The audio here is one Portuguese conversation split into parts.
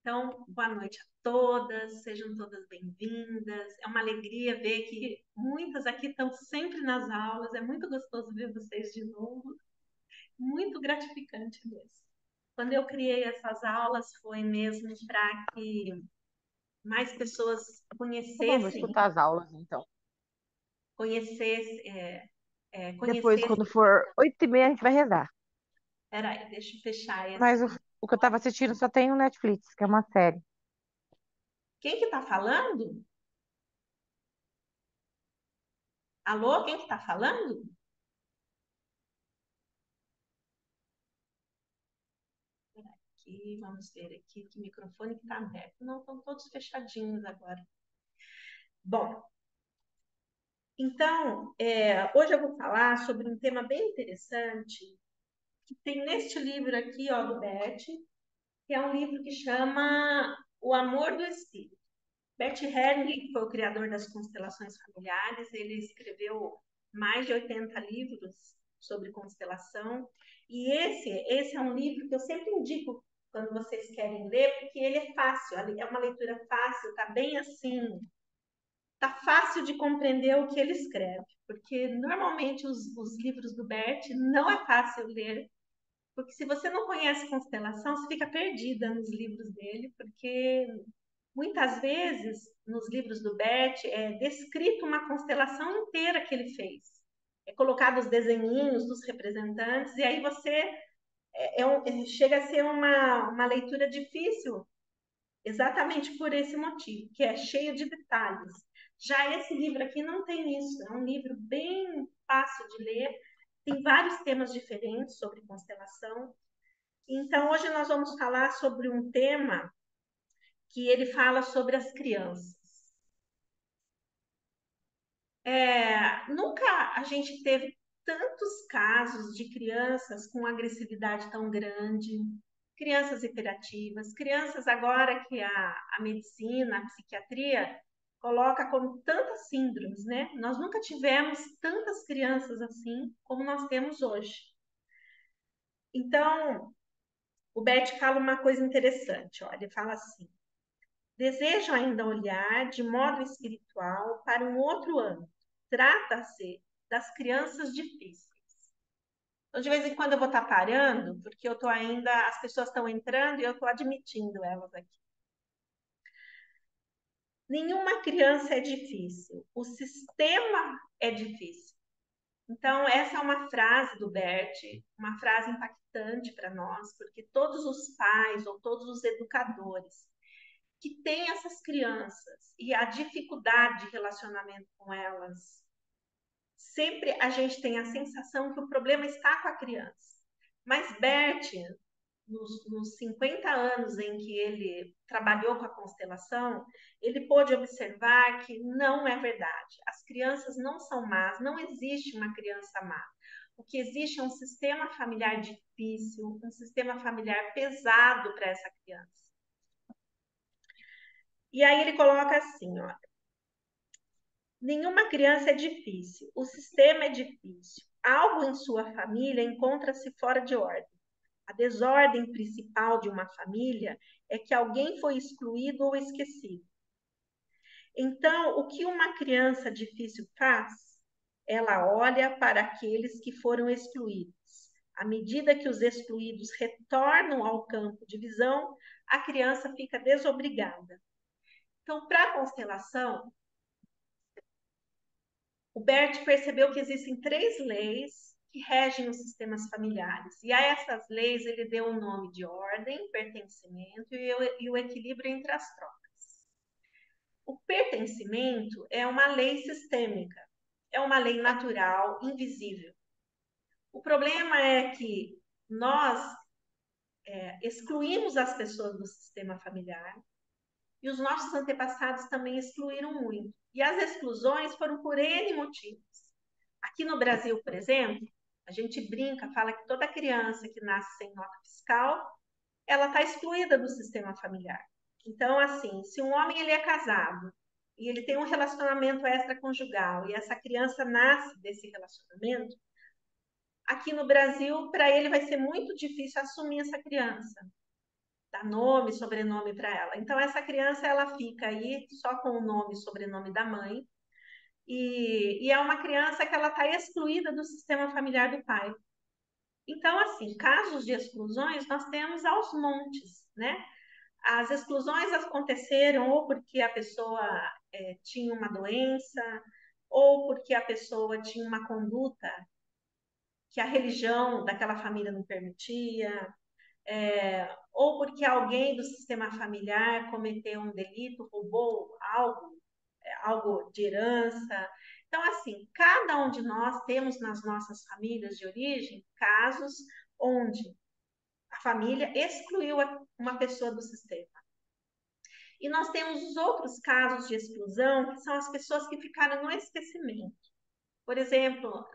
Então, boa noite a todas, sejam todas bem-vindas. É uma alegria ver que muitas aqui estão sempre nas aulas, é muito gostoso ver vocês de novo, muito gratificante mesmo. Quando eu criei essas aulas foi mesmo para que mais pessoas Então, vamos conhecessem, escutar as aulas, então. conhecessem, Depois, conhecessem. quando for 8h30, a gente vai rezar. Peraí, deixa eu fechar Mas esse. o que eu tava assistindo só tem o Netflix, que é uma série. Quem que está falando? Alô, quem que está falando? Aqui, vamos ver aqui que microfone que está aberto. Não, estão todos fechadinhos agora. Bom, então, hoje eu vou falar sobre um tema bem interessante que tem neste livro aqui, ó, do Bert, que é um livro que chama O Amor do Espírito. Bert Helling, que foi o criador das constelações familiares, ele escreveu mais de 80 livros sobre constelação. E esse é um livro que eu sempre indico quando vocês querem ler, porque ele é fácil, é uma leitura fácil, tá bem assim, tá fácil de compreender o que ele escreve, porque normalmente os livros do Bert não é fácil ler, porque se você não conhece constelação, você fica perdida nos livros dele, porque muitas vezes, nos livros do Bert, é descrito uma constelação inteira que ele fez. É colocado os desenhinhos dos representantes, e aí você chega a ser uma leitura difícil, exatamente por esse motivo, que é cheio de detalhes. Já esse livro aqui não tem isso, é um livro bem fácil de ler, tem vários temas diferentes sobre constelação. Então, hoje nós vamos falar sobre um tema que ele fala sobre as crianças. Nunca a gente teve tantos casos de crianças com agressividade tão grande, crianças hiperativas, crianças agora que a medicina, a psiquiatria coloca como tantas síndromes, né? Nós nunca tivemos tantas crianças assim como nós temos hoje. Então, o Bert fala uma coisa interessante, olha, ele fala assim: desejo ainda olhar de modo espiritual para um outro âmbito. Trata-se das crianças difíceis. Então, de vez em quando eu vou estar parando, porque eu estou ainda, as pessoas estão entrando e eu estou admitindo elas aqui. Nenhuma criança é difícil, o sistema é difícil. Então, essa é uma frase do Bert, uma frase impactante para nós, porque todos os pais ou todos os educadores que têm essas crianças e a dificuldade de relacionamento com elas, sempre a gente tem a sensação que o problema está com a criança. Mas Bert, nos 50 anos em que ele trabalhou com a constelação, ele pôde observar que não é verdade. As crianças não são más, não existe uma criança má. O que existe é um sistema familiar difícil, um sistema familiar pesado para essa criança. E aí ele coloca assim, ó, nenhuma criança é difícil, o sistema é difícil. Algo em sua família encontra-se fora de ordem. A desordem principal de uma família é que alguém foi excluído ou esquecido. Então, o que uma criança difícil faz? Ela olha para aqueles que foram excluídos. À medida que os excluídos retornam ao campo de visão, a criança fica desobrigada. Então, para a constelação, o Bert percebeu que existem 3 leis que regem os sistemas familiares. E a essas leis ele deu o nome de ordem, pertencimento e o equilíbrio entre as trocas. O pertencimento é uma lei sistêmica, é uma lei natural, invisível. O problema é que nós excluímos as pessoas do sistema familiar e os nossos antepassados também excluíram muito. E as exclusões foram por N motivos. Aqui no Brasil, por exemplo, a gente brinca, fala que toda criança que nasce sem nota fiscal, ela está excluída do sistema familiar. Então, assim, se um homem ele é casado e ele tem um relacionamento extraconjugal e essa criança nasce desse relacionamento, aqui no Brasil, para ele vai ser muito difícil assumir essa criança. dá nome, sobrenome para ela. Então, essa criança, ela fica aí só com o nome e sobrenome da mãe, e é uma criança que ela está excluída do sistema familiar do pai. Então, assim, casos de exclusões nós temos aos montes, né? As exclusões aconteceram ou porque a pessoa tinha uma doença, ou porque a pessoa tinha uma conduta que a religião daquela família não permitia, ou porque alguém do sistema familiar cometeu um delito, roubou algo, algo de herança. Então, assim, cada um de nós temos nas nossas famílias de origem casos onde a família excluiu uma pessoa do sistema. E nós temos os outros casos de exclusão, que são as pessoas que ficaram no esquecimento. Por exemplo,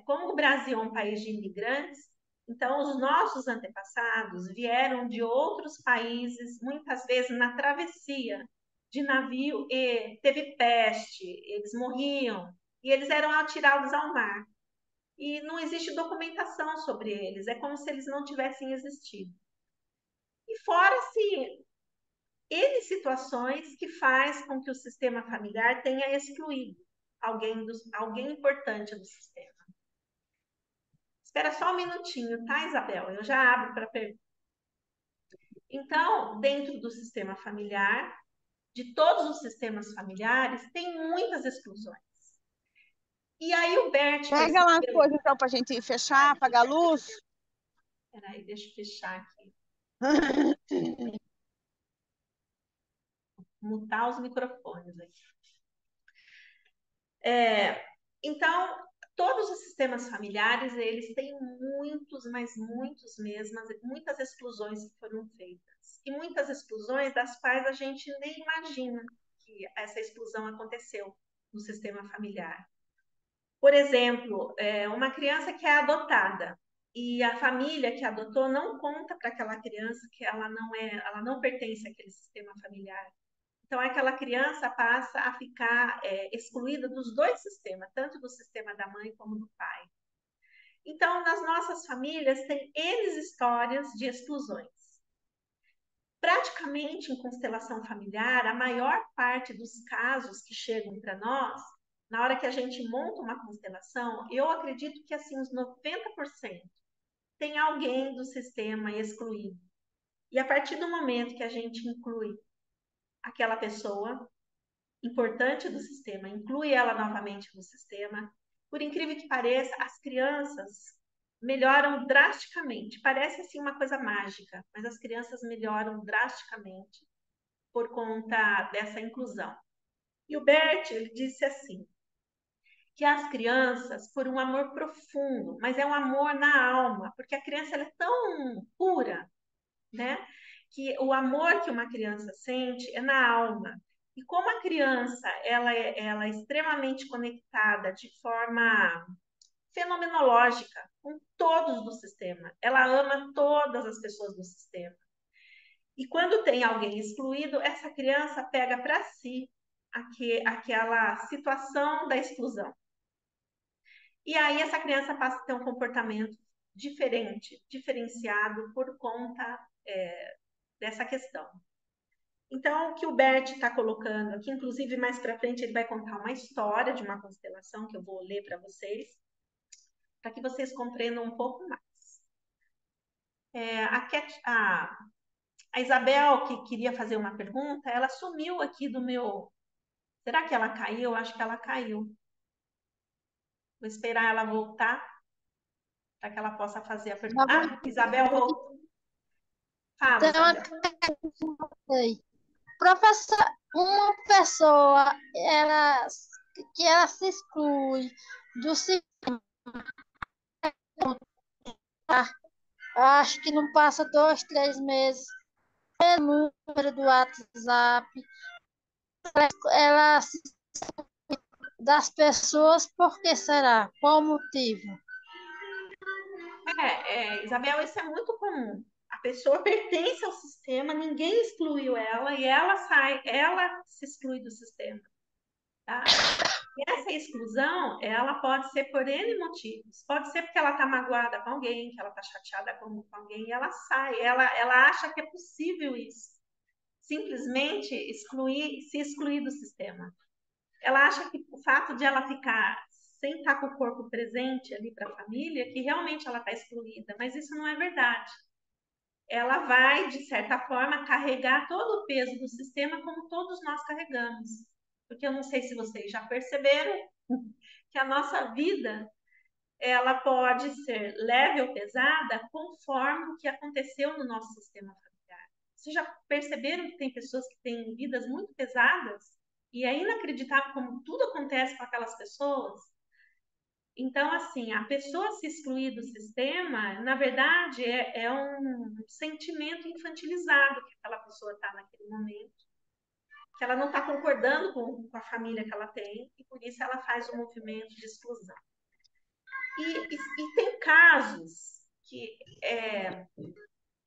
como o Brasil é um país de imigrantes, então os nossos antepassados vieram de outros países, muitas vezes na travessia de navio, e teve peste, eles morriam, e eles eram atirados ao mar. E não existe documentação sobre eles, é como se eles não tivessem existido. E fora-se N situações que faz com que o sistema familiar tenha excluído alguém importante do sistema. Espera só um minutinho, tá, Isabel? Eu já abro para pergunta. Então, dentro do sistema familiar, de todos os sistemas familiares, tem muitas exclusões. E aí o Bert vai Pega lá as coisas então para a gente fechar, apagar a luz. Peraí, deixa eu fechar aqui. Mutar os microfones aqui. Então, todos os sistemas familiares, eles têm muitos, mas muitos mesmo, muitas exclusões que foram feitas. E muitas exclusões das quais a gente nem imagina que essa exclusão aconteceu no sistema familiar. Por exemplo, uma criança que é adotada e a família que adotou não conta para aquela criança que ela não pertence àquele sistema familiar. Então, aquela criança passa a ficar excluída dos dois sistemas, tanto do sistema da mãe como do pai. Então, nas nossas famílias, tem N histórias de exclusões. Praticamente em constelação familiar, a maior parte dos casos que chegam para nós, na hora que a gente monta uma constelação, eu acredito que assim, uns 90% tem alguém do sistema excluído. E a partir do momento que a gente inclui aquela pessoa importante do sistema, inclui ela novamente no sistema. Por incrível que pareça, as crianças melhoram drasticamente. Parece assim uma coisa mágica, mas as crianças melhoram drasticamente por conta dessa inclusão. E o Bert, ele disse assim, que as crianças, por um amor profundo, mas é um amor na alma, porque a criança ela é tão pura, né? Que o amor que uma criança sente é na alma. E como a criança ela é extremamente conectada de forma fenomenológica com todos do sistema, ela ama todas as pessoas do sistema. E quando tem alguém excluído, essa criança pega para si aquela situação da exclusão. E aí essa criança passa a ter um comportamento diferente, diferenciado por conta dessa questão. Então, o que o Bert está colocando aqui, inclusive mais para frente ele vai contar uma história de uma constelação que eu vou ler para vocês, para que vocês compreendam um pouco mais. A Isabel, que queria fazer uma pergunta, ela sumiu aqui do meu. Será que ela caiu? Eu acho que ela caiu. Vou esperar ela voltar para que ela possa fazer a pergunta. Ah, Isabel voltou. Fala, Então, Isabel. Professor, uma pessoa que ela se exclui do sistema, acho que não passa 2, 3 meses, pelo número do WhatsApp, ela se exclui das pessoas, por que será? Qual o motivo? Isabel, isso é muito comum. A pessoa pertence ao sistema, ninguém excluiu ela e ela sai, ela se exclui do sistema. tá? E essa exclusão, ela pode ser por N motivos. Pode ser porque ela está magoada com alguém, que ela está chateada com alguém, e ela sai, ela acha que é possível isso. Simplesmente se excluir do sistema. Ela acha que o fato de ela ficar sem estar com o corpo presente ali para a família, que realmente ela está excluída, mas isso não é verdade. Ela vai, de certa forma, carregar todo o peso do sistema como todos nós carregamos. Porque eu não sei se vocês já perceberam que a nossa vida ela pode ser leve ou pesada conforme o que aconteceu no nosso sistema familiar. Vocês já perceberam que tem pessoas que têm vidas muito pesadas e é inacreditável como tudo acontece com aquelas pessoas? Então, assim, a pessoa se excluir do sistema, na verdade, é um sentimento infantilizado que aquela pessoa está naquele momento, que ela não está concordando com a família que ela tem, e por isso ela faz o movimento de exclusão. E tem casos que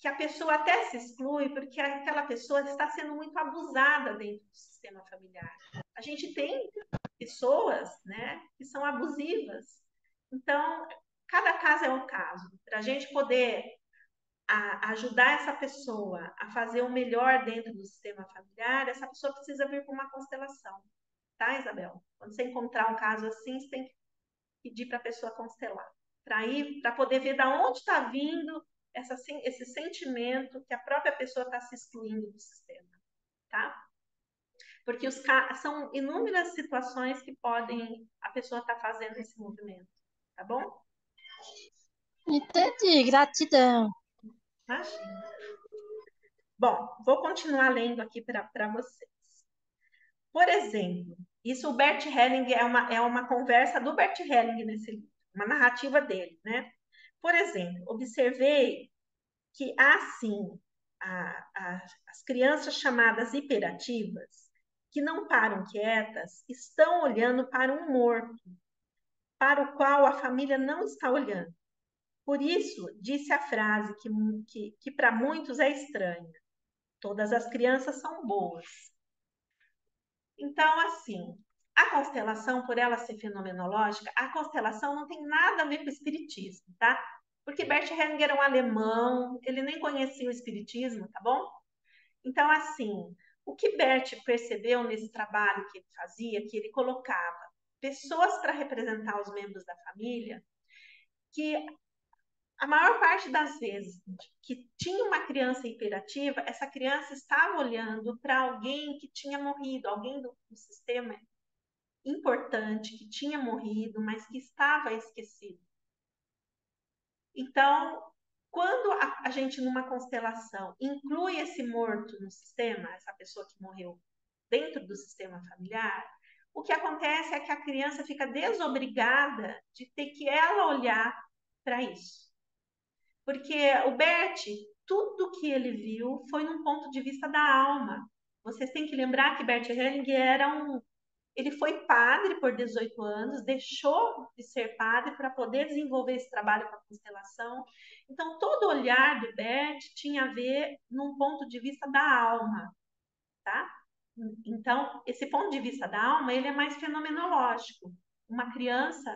a pessoa até se exclui porque aquela pessoa está sendo muito abusada dentro do sistema familiar. A gente tem pessoas, né, que são abusivas. Então, cada caso é um caso. Para a gente poder ajudar essa pessoa a fazer o melhor dentro do sistema familiar, essa pessoa precisa vir com uma constelação. Tá, Isabel? Quando você encontrar um caso assim, você tem que pedir para a pessoa constelar. Para poder ver de onde está vindo esse sentimento que a própria pessoa está se excluindo do sistema. Tá? Porque são inúmeras situações que podem a pessoa estar fazendo esse movimento. Tá bom? Entendi, gratidão. Imagina. Bom, vou continuar lendo aqui para vocês. Por exemplo, isso o Bert Helling é uma conversa do Bert Helling nesse livro, uma narrativa dele, né? Por exemplo, observei que há sim as crianças chamadas hiperativas, que não param quietas, estão olhando para um morto, para o qual a família não está olhando. Por isso, disse a frase que para muitos é estranha: todas as crianças são boas. Então, assim, a constelação, por ela ser fenomenológica, a constelação não tem nada a ver com o espiritismo, tá? Porque Bert Hellinger era um alemão, ele nem conhecia o espiritismo, tá bom? Então, assim, o que Bert percebeu nesse trabalho que ele fazia, que ele colocava pessoas para representar os membros da família, que a maior parte das vezes que tinha uma criança hiperativa, essa criança estava olhando para alguém que tinha morrido, alguém do sistema importante, que tinha morrido, mas que estava esquecido. Então, quando a gente, numa constelação, inclui esse morto no sistema, essa pessoa que morreu dentro do sistema familiar, o que acontece é que a criança fica desobrigada de ter que ela olhar para isso. Porque o Bert, tudo que ele viu foi num ponto de vista da alma. Vocês têm que lembrar que Bert Hellinger ele foi padre por 18 anos, deixou de ser padre para poder desenvolver esse trabalho com a constelação. Então, todo olhar do Bert tinha a ver num ponto de vista da alma, tá? Então, esse ponto de vista da alma, ele é mais fenomenológico. Uma criança,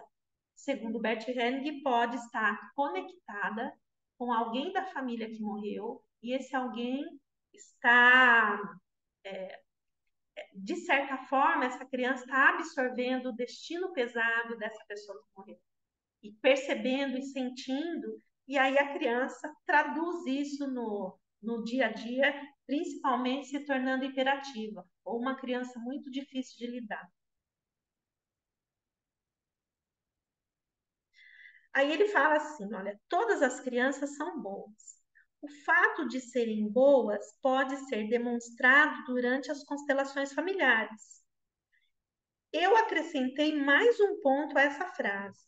segundo Bert Hellinger, pode estar conectada com alguém da família que morreu e esse alguém está de certa forma, essa criança está absorvendo o destino pesado dessa pessoa que morreu. E percebendo e sentindo, e aí a criança traduz isso no dia a dia, principalmente se tornando hiperativa, ou uma criança muito difícil de lidar. Aí ele fala assim, olha, todas as crianças são boas. O fato de serem boas pode ser demonstrado durante as constelações familiares. Eu acrescentei mais um ponto a essa frase.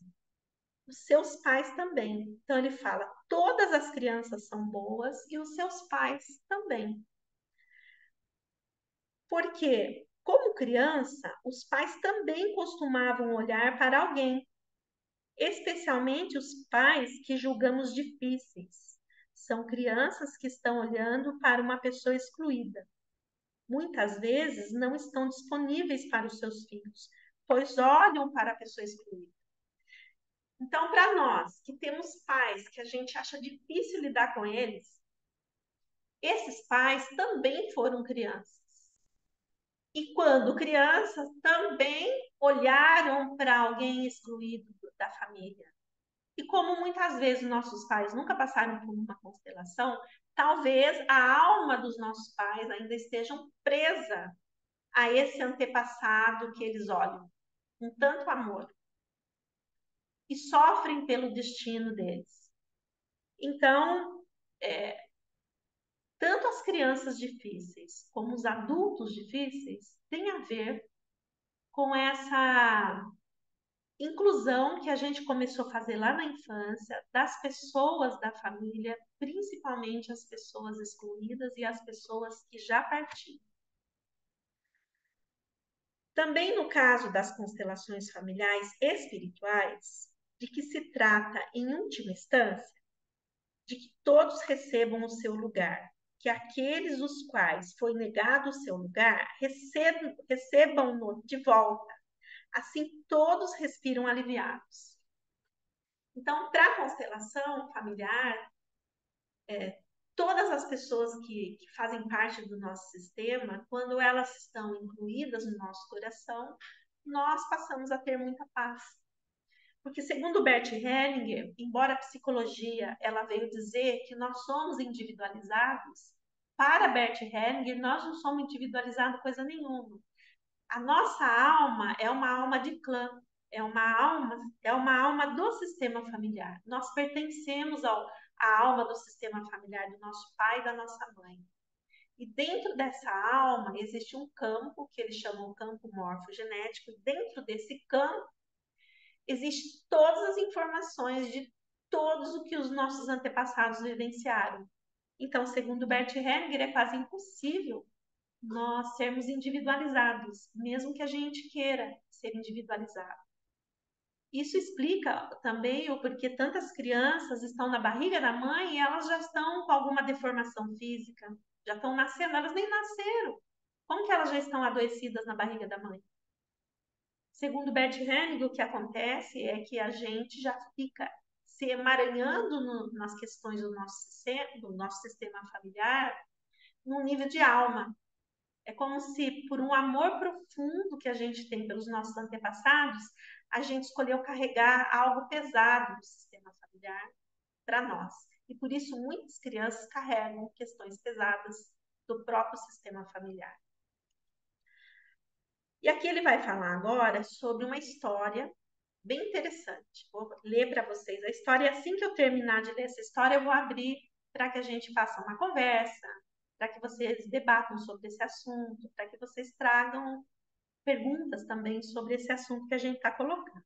Os seus pais também. Então ele fala: todas as crianças são boas e os seus pais também. Porque, como criança, os pais também costumavam olhar para alguém, especialmente os pais que julgamos difíceis. São crianças que estão olhando para uma pessoa excluída. muitas vezes não estão disponíveis para os seus filhos, pois olham para a pessoa excluída. Então, para nós que temos pais que a gente acha difícil lidar com eles, esses pais também foram crianças. E quando crianças, também olharam para alguém excluído da família. E como muitas vezes nossos pais nunca passaram por uma constelação, talvez a alma dos nossos pais ainda estejam presa a esse antepassado que eles olham com tanto amor e sofrem pelo destino deles. Então, tanto as crianças difíceis como os adultos difíceis têm a ver com essa inclusão que a gente começou a fazer lá na infância, das pessoas da família, principalmente as pessoas excluídas e as pessoas que já partiram. Também no caso das constelações familiares espirituais, de que se trata, em última instância, de que todos recebam o seu lugar, que aqueles os quais foi negado o seu lugar recebam-no de volta. Assim, todos respiram aliviados. Então, para a constelação familiar, todas as pessoas que fazem parte do nosso sistema, quando elas estão incluídas no nosso coração, nós passamos a ter muita paz. Porque, segundo Bert Hellinger, embora a psicologia ela veio dizer que nós somos individualizados, para Bert Hellinger, nós não somos individualizados coisa nenhuma. A nossa alma é uma alma de clã, é uma alma do sistema familiar. Nós pertencemos à alma do sistema familiar do nosso pai e da nossa mãe. E dentro dessa alma existe um campo que eles chamam campo morfogenético. E dentro desse campo existem todas as informações de todos o que os nossos antepassados vivenciaram. Então, segundo Bert Hellinger, é quase impossível nós sermos individualizados, mesmo que a gente queira ser individualizado. Isso explica também o porquê tantas crianças estão na barriga da mãe e elas já estão com alguma deformação física, já estão nascendo, elas nem nasceram. Como que elas já estão adoecidas na barriga da mãe? Segundo Bert Hellinger, o que acontece é que a gente já fica se emaranhando nas questões do nosso sistema familiar num nível de alma. É como se, por um amor profundo que a gente tem pelos nossos antepassados, a gente escolheu carregar algo pesado do sistema familiar para nós. E por isso muitas crianças carregam questões pesadas do próprio sistema familiar. E aqui ele vai falar agora sobre uma história bem interessante. Vou ler para vocês a história. E assim que eu terminar de ler essa história, eu vou abrir para que a gente faça uma conversa, para que vocês debatam sobre esse assunto, para que vocês tragam perguntas também sobre esse assunto que a gente está colocando.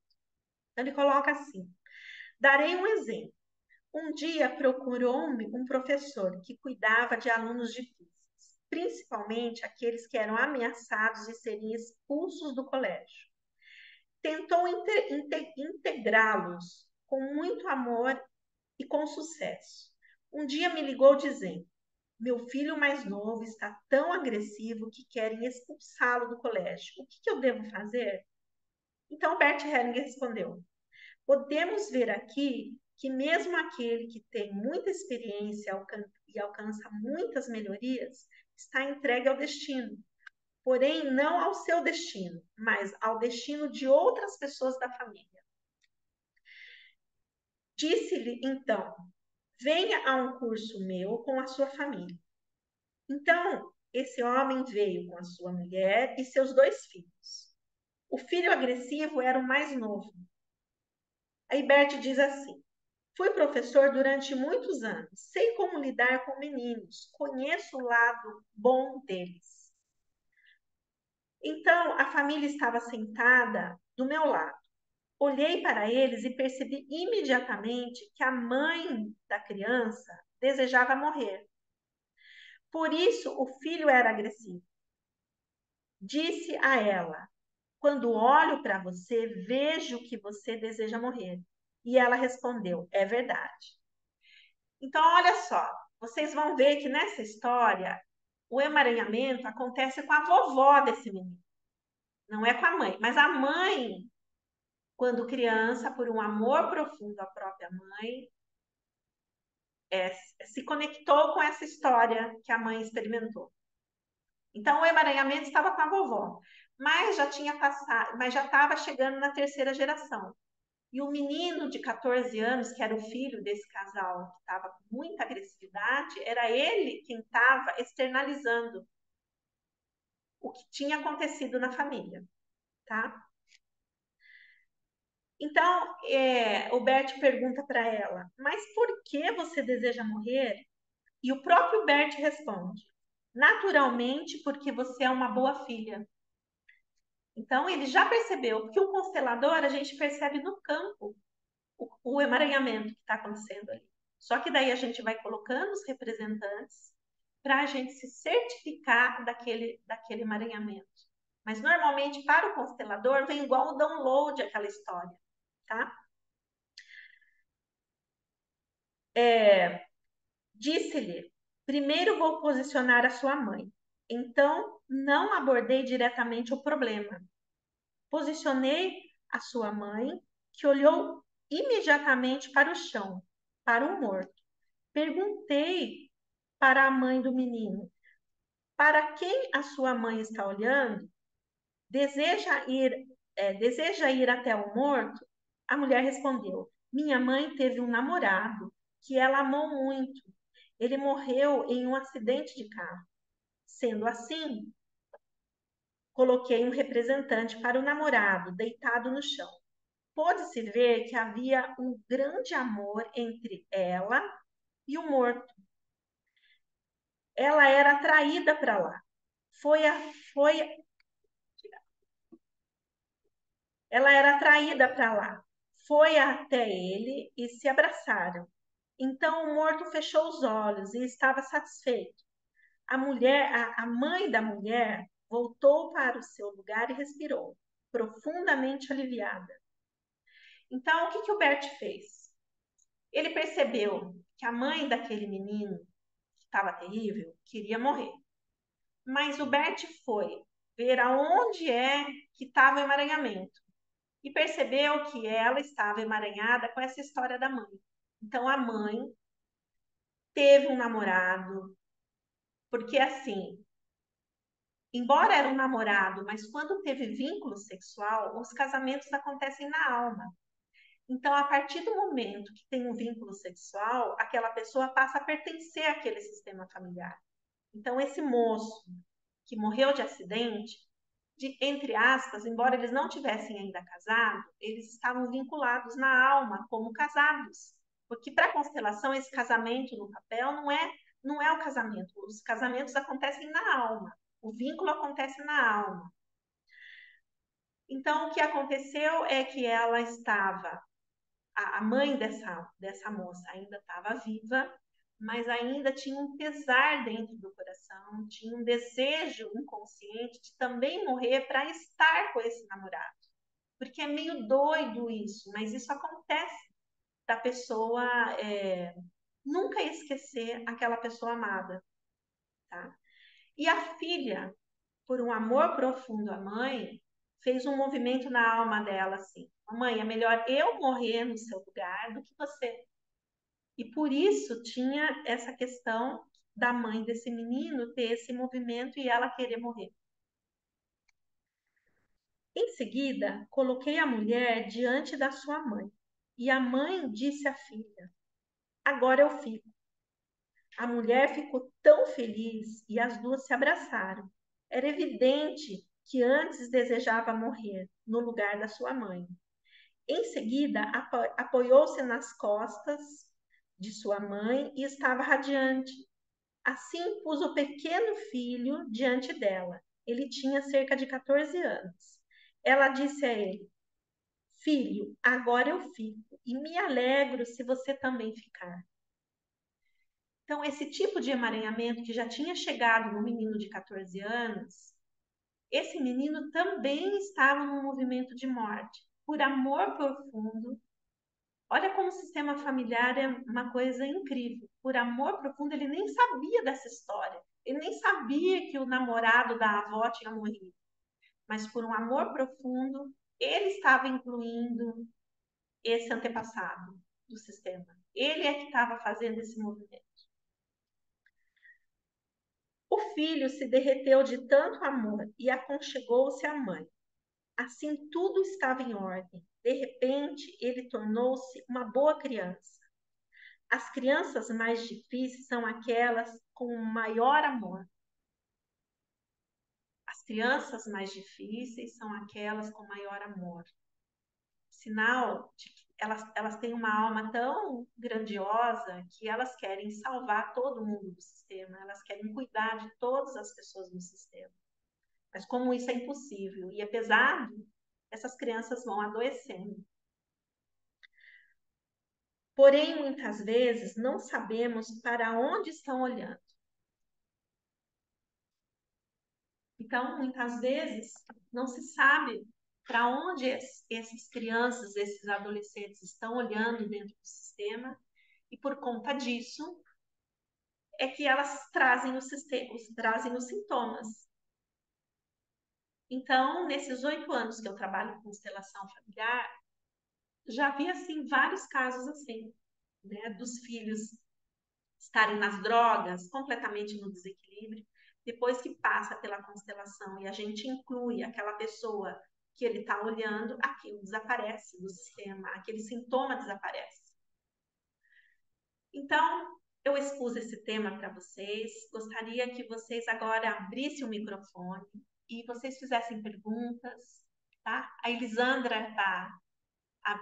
Então, ele coloca assim: darei um exemplo. Um dia procurou-me um professor que cuidava de alunos difíceis, principalmente aqueles que eram ameaçados de serem expulsos do colégio. Tentou integrá-los com muito amor e com sucesso. Um dia me ligou dizendo: meu filho mais novo está tão agressivo que querem expulsá-lo do colégio. O que eu devo fazer? Então, Bert Hellinger respondeu: podemos ver aqui que mesmo aquele que tem muita experiência e alcança muitas melhorias está entregue ao destino. Porém, não ao seu destino, mas ao destino de outras pessoas da família. Disse-lhe, então, venha a um curso meu com a sua família. Então, esse homem veio com a sua mulher e seus 2 filhos. O filho agressivo era o mais novo. Aí Bert diz assim: fui professor durante muitos anos, sei como lidar com meninos, conheço o lado bom deles. Então, a família estava sentada do meu lado. Olhei para eles e percebi imediatamente que a mãe da criança desejava morrer. Por isso, o filho era agressivo. Disse a ela: quando olho para você, vejo que você deseja morrer. E ela respondeu: é verdade. Então, olha só, vocês vão ver que nessa história o emaranhamento acontece com a vovó desse menino, não é com a mãe. Mas a mãe, quando criança, por um amor profundo à própria mãe, se conectou com essa história que a mãe experimentou. Então, o emaranhamento estava com a vovó, mas já tinha passado, mas já estava chegando na terceira geração. E o menino de 14 anos, que era o filho desse casal que estava com muita agressividade, era ele quem estava externalizando o que tinha acontecido na família, tá? Então, o Bert pergunta para ela, mas por que você deseja morrer? E o próprio Bert responde, naturalmente porque você é uma boa filha. Então, ele já percebeu que o constelador a gente percebe no campo o emaranhamento que está acontecendo ali. Só que daí a gente vai colocando os representantes para a gente se certificar daquele emaranhamento. Mas normalmente para o constelador vem igual o download aquela história, tá? Disse-lhe, primeiro vou posicionar a sua mãe. Então não abordei diretamente o problema. Posicionei a sua mãe, que olhou imediatamente para o chão, para o morto. Perguntei para a mãe do menino, para quem a sua mãe está olhando? Deseja ir até o morto? A mulher respondeu, minha mãe teve um namorado que ela amou muito. Ele morreu em um acidente de carro. Sendo assim, coloquei um representante para o namorado, deitado no chão. Pôde-se ver que havia um grande amor entre ela e o morto. Ela era atraída para lá. Ela era atraída para lá. Foi até ele e se abraçaram. Então o morto fechou os olhos e estava satisfeito. A mãe da mulher voltou para o seu lugar e respirou, profundamente aliviada. Então, o que o Bert fez? Ele percebeu que a mãe daquele menino, que estava terrível, queria morrer. Mas o Bert foi ver aonde é que estava o emaranhamento e percebeu que ela estava emaranhada com essa história da mãe. Então, a mãe teve um namorado, porque assim, embora era um namorado, mas quando teve vínculo sexual, os casamentos acontecem na alma. Então, a partir do momento que tem um vínculo sexual, aquela pessoa passa a pertencer àquele sistema familiar. Então, esse moço que morreu de acidente, entre aspas, embora eles não tivessem ainda casado, eles estavam vinculados na alma como casados. Porque para a constelação, esse casamento no papel não é o casamento. Os casamentos acontecem na alma. O vínculo acontece na alma. Então, o que aconteceu é que ela estava, a mãe dessa moça ainda estava viva, mas ainda tinha um pesar dentro do coração, tinha um desejo inconsciente de também morrer para estar com esse namorado. Porque é meio doido isso, mas isso acontece da pessoa nunca esquecer aquela pessoa amada, tá? E a filha, por um amor profundo à mãe, fez um movimento na alma dela assim: mãe, é melhor eu morrer no seu lugar do que você. E por isso tinha essa questão da mãe desse menino ter esse movimento e ela querer morrer. Em seguida, coloquei a mulher diante da sua mãe. E a mãe disse à filha: agora eu fico. A mulher ficou tão feliz e as duas se abraçaram. Era evidente que antes desejava morrer no lugar da sua mãe. Em seguida, apoiou-se nas costas de sua mãe e estava radiante. Assim, pus o pequeno filho diante dela. Ele tinha cerca de 14 anos. Ela disse a ele: filho, agora eu fico e me alegro se você também ficar. Então, esse tipo de emaranhamento que já tinha chegado no menino de 14 anos, esse menino também estava num movimento de morte, por amor profundo. Olha como o sistema familiar é uma coisa incrível. Por amor profundo, ele nem sabia dessa história. Ele Ele nem sabia que o namorado da avó tinha morrido, mas por um amor profundo, ele estava incluindo esse antepassado do sistema. Ele é que estava fazendo esse movimento. O filho se derreteu de tanto amor e aconchegou-se à mãe. Assim, tudo estava em ordem. De repente, ele tornou-se uma boa criança. As crianças mais difíceis são aquelas com maior amor. As crianças mais difíceis são aquelas com maior amor. Sinal de que elas têm uma alma tão grandiosa que elas querem salvar todo mundo do sistema, elas querem cuidar de todas as pessoas no sistema. Mas como isso é impossível e é pesado, essas crianças vão adoecendo. Porém, muitas vezes, não sabemos para onde estão olhando. Então, muitas vezes, não se sabe para onde essas crianças, esses adolescentes estão olhando dentro do sistema, e por conta disso, é que elas trazem os sintomas. Então, nesses 8 anos que eu trabalho com constelação familiar, já vi assim vários casos assim, né, dos filhos estarem nas drogas, completamente no desequilíbrio, depois que passa pela constelação e a gente inclui aquela pessoa que ele está olhando, aquilo desaparece do sistema, aquele sintoma desaparece. Então, eu expus esse tema para vocês, gostaria que vocês agora abrissem o microfone e vocês fizessem perguntas, tá? A Elisandra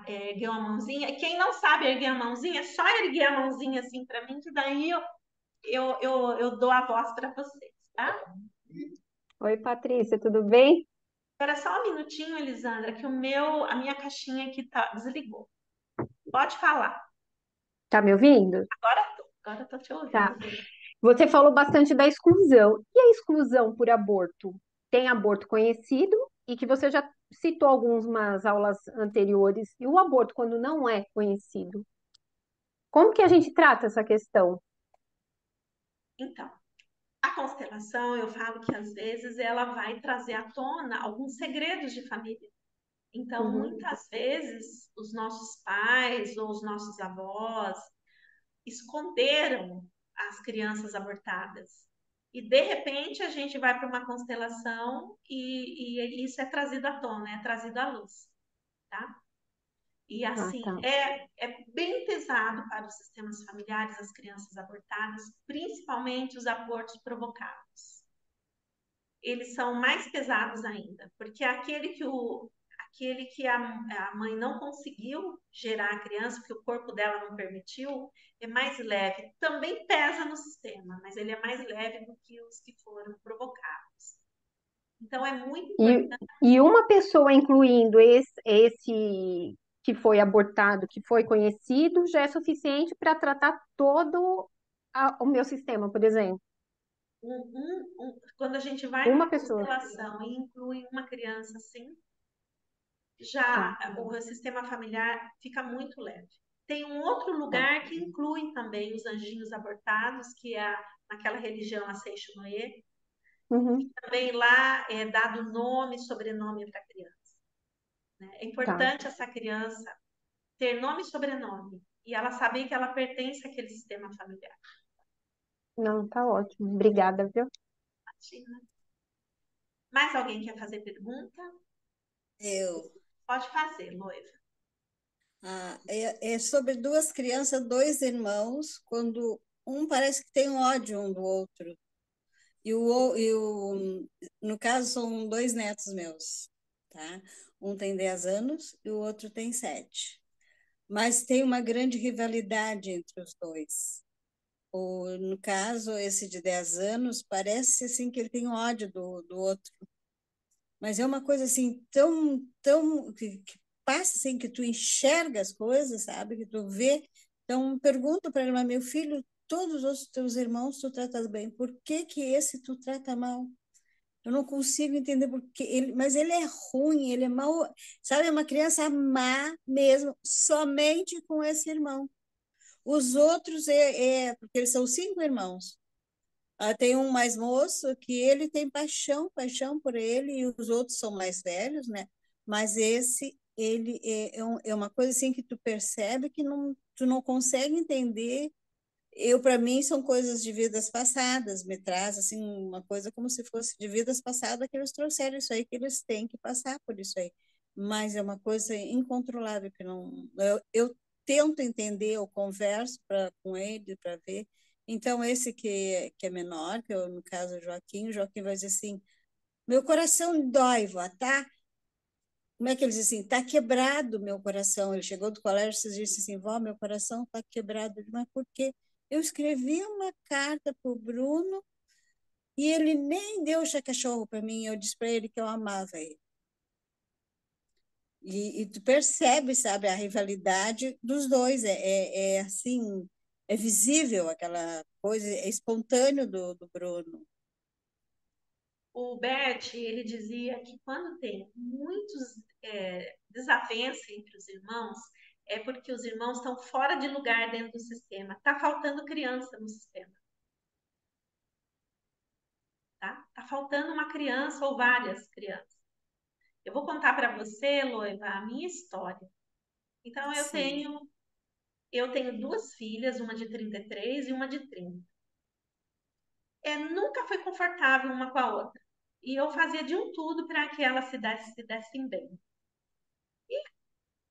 ergueu a mãozinha. Quem não sabe erguer a mãozinha, é só erguer a mãozinha assim para mim, que daí eu dou a voz para vocês, tá? Oi, Patrícia, tudo bem? Espera só um minutinho, Elisandra, que a minha caixinha aqui desligou. Pode falar. Tá me ouvindo? Agora tô te ouvindo. Tá. Você falou bastante da exclusão. E a exclusão por aborto? Tem aborto conhecido e que você já citou algumas aulas anteriores. E o aborto quando não é conhecido? Como que a gente trata essa questão? Então, a constelação, eu falo que às vezes ela vai trazer à tona alguns segredos de família. Então, muitas vezes, os nossos pais ou os nossos avós esconderam as crianças abortadas. E, de repente, a gente vai para uma constelação e isso é trazido à tona, é trazido à luz, tá? E, Ah, assim, tá. é bem pesado para os sistemas familiares as crianças abortadas, principalmente os abortos provocados. Eles são mais pesados ainda, porque aquele que a mãe não conseguiu gerar a criança, porque o corpo dela não permitiu, é mais leve. Também pesa no sistema, mas ele é mais leve do que os que foram provocados. Então, é muito importante. E uma pessoa incluindo esse que foi abortado, que foi conhecido, já é suficiente para tratar todo o meu sistema, por exemplo. Quando a gente vai Uma numa pessoa. constelação e inclui uma criança assim, Tá. o sistema familiar fica muito leve. Tem um outro Tá. lugar que inclui também os anjinhos abortados, que é naquela religião Seixonoye. Uhum. Também lá é dado nome e sobrenome para a criança, né? É Tá. importante essa criança ter nome e sobrenome e ela saber que ela pertence àquele sistema familiar. Não, tá ótimo. Obrigada, viu? Imagina. Mais alguém quer fazer pergunta? Eu. Pode fazer, Loiva. É sobre duas crianças, dois irmãos, quando um parece que tem ódio um do outro. No caso, são dois netos meus, tá? Um tem 10 anos e o outro tem 7. Mas tem uma grande rivalidade entre os dois. No caso, esse de 10 anos, parece assim que ele tem ódio do outro. Mas é uma coisa assim tão que passa assim que tu enxerga as coisas, sabe? Que tu vê. Então pergunto para ele, mas meu filho, todos os teus irmãos tu tratas bem, por que que esse tu trata mal? Eu não consigo entender porque ele, mas ele é ruim, ele é mau, sabe? É uma criança má mesmo, somente com esse irmão. Os outros porque eles são 5 irmãos. Tem um mais moço que ele tem paixão por ele, e os outros são mais velhos, né? Mas esse, ele é uma coisa assim que tu percebe que tu não consegue entender. Para mim, são coisas de vidas passadas, me traz assim uma coisa como se fosse de vidas passadas que eles trouxeram isso aí, que eles têm que passar por isso aí. Mas é uma coisa incontrolável que não. Eu tento entender, eu converso com ele para ver. Então, esse que é menor, que é, no caso o Joaquim vai dizer assim: meu coração dói, vó, tá? Como é que ele diz assim? Tá quebrado meu coração. Ele chegou do colégio e disse assim: vó, meu coração tá quebrado. Mas por quê? Eu escrevi uma carta para o Bruno e ele nem deu cachorro para mim. Eu disse para ele que eu amava ele. E tu percebe, sabe, a rivalidade dos dois. É assim, é visível aquela coisa, é espontâneo do Bruno. O Bert, ele dizia que quando tem muitos desavenças entre os irmãos, é porque os irmãos estão fora de lugar dentro do sistema. Está faltando criança no sistema. Tá faltando uma criança ou várias crianças. Eu vou contar para você, Loiva, a minha história. Então, Sim. eu tenho duas filhas, uma de 33 e uma de 30. Nunca foi confortável uma com a outra. E eu fazia de um tudo para que elas se dessem bem. E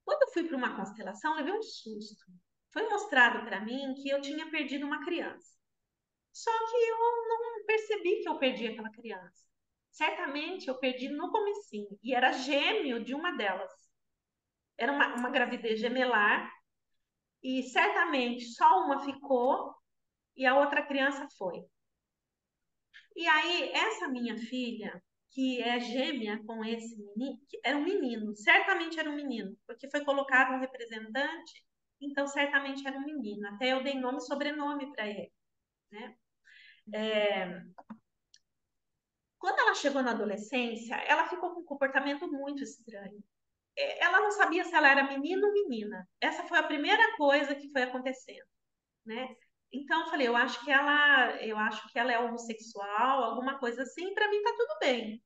quando eu fui para uma constelação, eu levei um susto. Foi mostrado para mim que eu tinha perdido uma criança. Só que eu não percebi que eu perdi aquela criança. Certamente eu perdi no comecinho. E era gêmeo de uma delas. Era uma gravidez gemelar. E certamente só uma ficou e a outra criança foi. E aí, essa minha filha, que é gêmea com esse menino, que era um menino, certamente era um menino, porque foi colocado um representante, então certamente era um menino. Até eu dei nome e sobrenome para ele, né? Quando ela chegou na adolescência, ela ficou com um comportamento muito estranho. Ela não sabia se ela era menino ou menina. Essa foi a primeira coisa que foi acontecendo, né? Então eu falei, eu acho que ela é homossexual, alguma coisa assim, para mim tá tudo bem.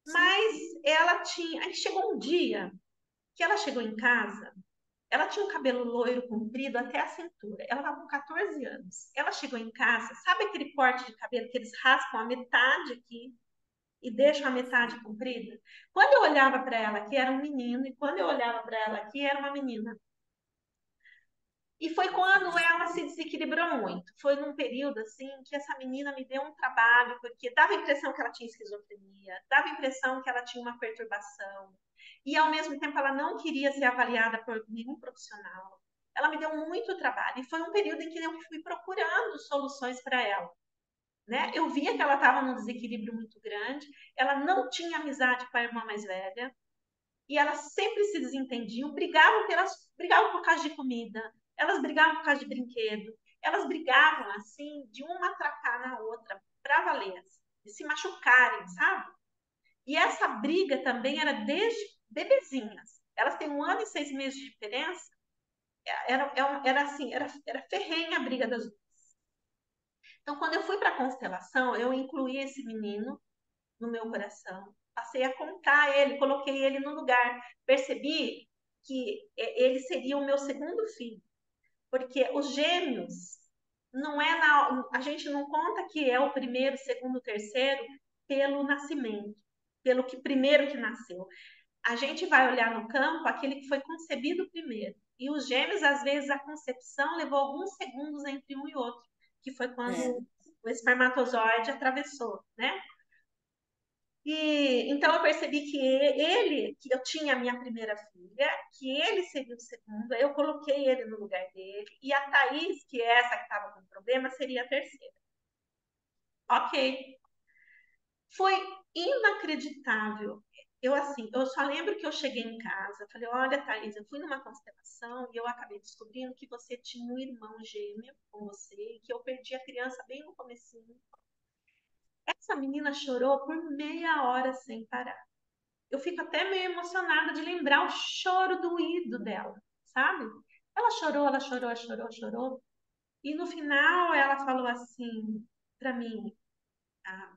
Mas ela tinha, aí chegou um dia que ela chegou em casa, ela tinha um cabelo loiro comprido até a cintura. Ela estava com 14 anos. Ela chegou em casa, sabe aquele corte de cabelo que eles raspam a metade aqui e deixam a metade comprida? Quando eu olhava para ela aqui era um menino e quando eu olhava para ela aqui era uma menina. E foi quando ela se desequilibrou muito. Foi num período assim que essa menina me deu um trabalho, porque dava a impressão que ela tinha esquizofrenia, dava a impressão que ela tinha uma perturbação. E ao mesmo tempo ela não queria ser avaliada por nenhum profissional. Ela me deu muito trabalho. E foi um período em que eu fui procurando soluções para ela. Né? Eu via que ela estava num desequilíbrio muito grande, ela não tinha amizade com a irmã mais velha, e elas sempre se desentendiam, brigavam por causa de comida, elas brigavam por causa de brinquedo, elas brigavam assim, de uma atracar na outra, para valer, de se machucarem, sabe? E essa briga também era desde bebezinhas. Elas têm 1 ano e 6 meses de diferença. Era ferrenha a briga das duas. Então, quando eu fui para a constelação, eu incluí esse menino no meu coração. Passei a contar ele, coloquei ele no lugar. Percebi que ele seria o meu segundo filho, porque os gêmeos não é a gente não conta que é o primeiro, segundo, terceiro pelo nascimento, pelo que primeiro que nasceu. A gente vai olhar no campo aquele que foi concebido primeiro. E os gêmeos, às vezes, a concepção levou alguns segundos entre um e outro, que foi quando o espermatozoide atravessou, né? E então eu percebi que eu tinha a minha primeira filha, que ele seria o segundo, eu coloquei ele no lugar dele, e a Thaís, que é essa que estava com problema, seria a terceira. Ok. Foi inacreditável. Eu só lembro que eu cheguei em casa, falei, olha, Thaís, eu fui numa constelação e eu acabei descobrindo que você tinha um irmão gêmeo com você, e que eu perdi a criança bem no comecinho. Essa menina chorou por meia hora sem parar. Eu fico até meio emocionada de lembrar o choro doído dela, sabe? Ela chorou, ela chorou, ela chorou, chorou. E no final ela falou assim: para mim, ah,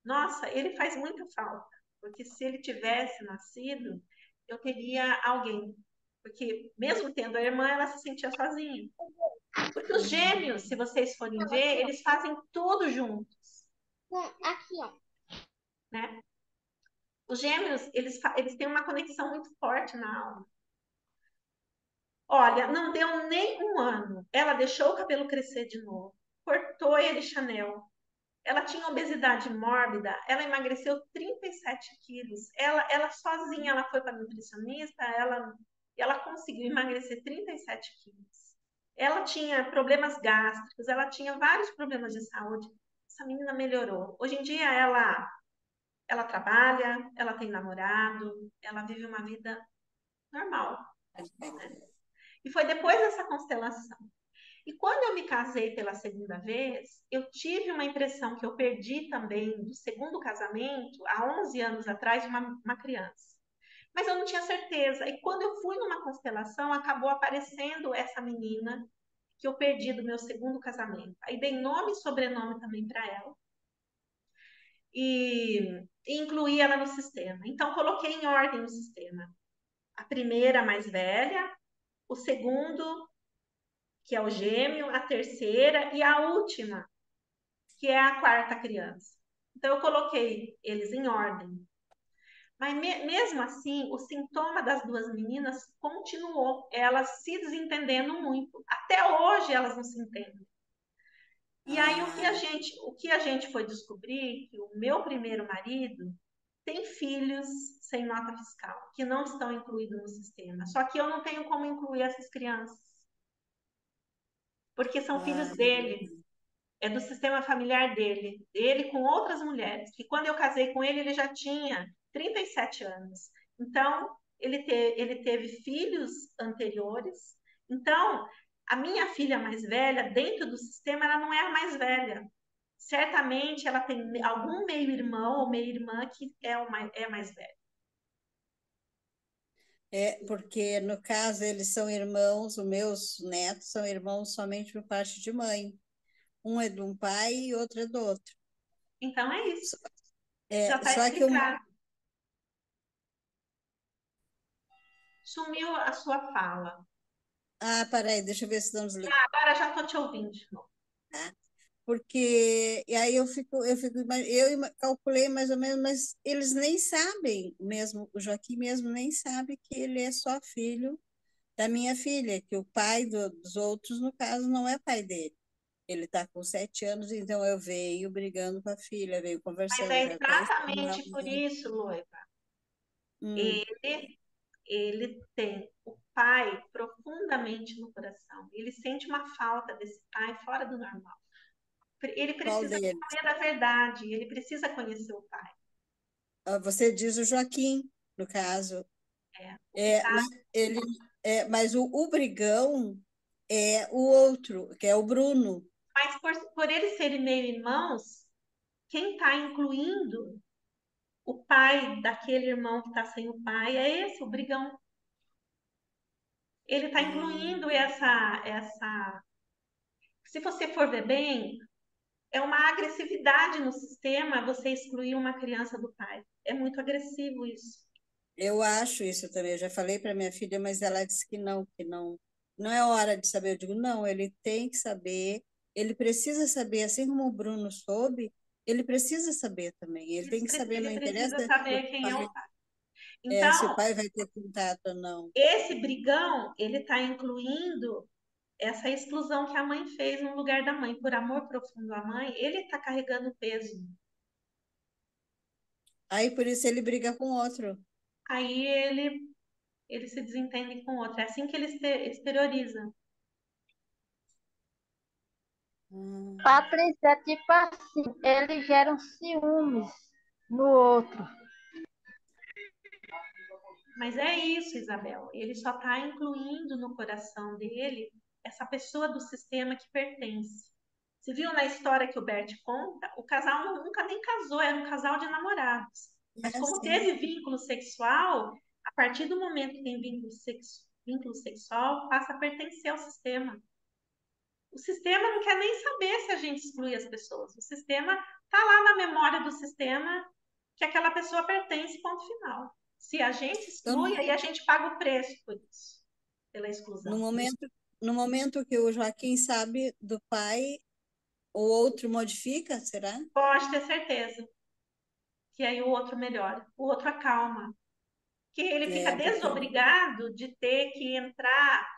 nossa, ele faz muita falta, porque se ele tivesse nascido, eu teria alguém. Porque mesmo tendo a irmã, ela se sentia sozinha. Porque os gêmeos, se vocês forem ver, eles fazem tudo juntos, Aqui, ó. né? Os gêmeos, eles têm uma conexão muito forte na alma. Olha, não deu nem um ano. Ela deixou o cabelo crescer de novo, cortou ele Chanel. Ela tinha obesidade mórbida, ela emagreceu 37 quilos. Ela sozinha, ela foi para a nutricionista, ela conseguiu emagrecer 37 quilos. Ela tinha problemas gástricos, ela tinha vários problemas de saúde. Essa menina melhorou. Hoje em dia, ela trabalha, ela tem namorado, ela vive uma vida normal. E foi depois dessa constelação. E quando eu me casei pela segunda vez, eu tive uma impressão que eu perdi também do segundo casamento, há 11 anos atrás, uma criança. Mas eu não tinha certeza. E quando eu fui numa constelação, acabou aparecendo essa menina que eu perdi do meu segundo casamento. Aí dei nome e sobrenome também para ela. E incluí ela no sistema. Então, coloquei em ordem o sistema. A primeira, a mais velha, o segundo, que é o gêmeo, a terceira e a última, que é a quarta criança. Então, eu coloquei eles em ordem. Mas mesmo assim, o sintoma das duas meninas continuou, elas se desentendendo muito. Até hoje elas não se entendem. E aí o que a gente foi descobrir que o meu primeiro marido tem filhos sem nota fiscal, que não estão incluídos no sistema. Só que eu não tenho como incluir essas crianças, porque são filhos dele. É do sistema familiar dele, ele com outras mulheres, que quando eu casei com ele, ele já tinha 37 anos. Então, ele teve filhos anteriores. Então, a minha filha mais velha, dentro do sistema, ela não é a mais velha. Certamente ela tem algum meio-irmão ou meia-irmã que é a mais velha. É, porque no caso eles são irmãos, os meus netos são irmãos somente por parte de mãe. Um é de um pai e outro é do outro. Então é isso. É, Já está só que explicado. Sumiu a sua fala. peraí, deixa eu ver se estamos ligados. Agora já estou te ouvindo de novo. Porque e aí calculei mais ou menos, mas eles nem sabem mesmo, o Joaquim mesmo nem sabe que ele é só filho da minha filha, que o pai dos outros, no caso, não é pai dele. Ele está com 7 anos, então eu venho brigando com a filha, venho Mas conversando, é já até expliquei exatamente por isso, Loiva. Hum, Ele tem o pai profundamente no coração. Ele sente uma falta desse pai fora do normal. Ele qual precisa deles? saber a verdade, ele precisa conhecer o pai. Você diz o Joaquim, no caso. O que tá, Mas o brigão é o outro, que é o Bruno. mas por eles serem meio-irmãos, quem está incluindo o pai daquele irmão que está sem o pai é esse, o brigão. Ele está incluindo essa. Se você for ver bem, é uma agressividade no sistema você excluir uma criança do pai. É muito agressivo isso. Eu acho isso também. Eu já falei para minha filha, mas ela disse que não é hora de saber. Eu digo, não, ele tem que saber, ele precisa saber, assim como o Bruno soube, ele precisa saber também. Ele tem que saber, não Ele interessa precisa saber quem é o pai. se o Então, pai vai ter contato ou não. esse brigão, ele está incluindo essa exclusão que a mãe fez no lugar da mãe. Por amor profundo à mãe, ele está carregando peso. Aí por isso ele briga com outro. Aí ele se desentende com o outro. É assim que ele exterioriza. Patrícia, é tipo assim, eles geram ciúmes no outro. Mas é isso, Isabel. Ele só está incluindo no coração dele essa pessoa do sistema que pertence. Você viu na história que o Bert conta? O casal nunca nem casou, era um casal de namorados. Mas É como assim. teve vínculo sexual, a partir do momento que tem vínculo sexual, passa a pertencer ao sistema. O sistema não quer nem saber se a gente exclui as pessoas. O sistema está lá na memória do sistema que aquela pessoa pertence, ponto final. Se a gente Então, exclui, aí a gente paga o preço por isso, pela no exclusão. momento, no momento que o Joaquim sabe do pai, o outro modifica, será? Pode ter certeza que aí o outro melhora, o outro acalma. Que ele fica Porque desobrigado de ter que entrar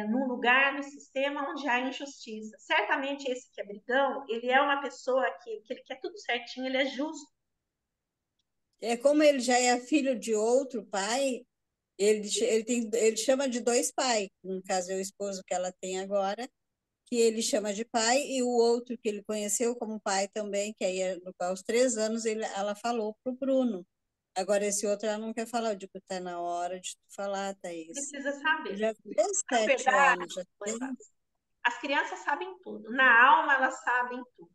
num lugar no sistema onde há injustiça. Certamente esse que é brigão, ele é uma pessoa que ele quer tudo certinho, ele é justo. como ele já é filho de outro pai, ele chama de dois pais. No caso, é o esposo que ela tem agora, que ele chama de pai, e o outro que ele conheceu como pai também, que aí aos 3 anos ela falou para o Bruno. Agora, esse outro ela não quer falar. Eu digo, tá na hora de tu falar, Thaís. Precisa saber. Já fez Na 7 anos, já tem. verdade, as crianças sabem tudo. Na alma, elas sabem tudo,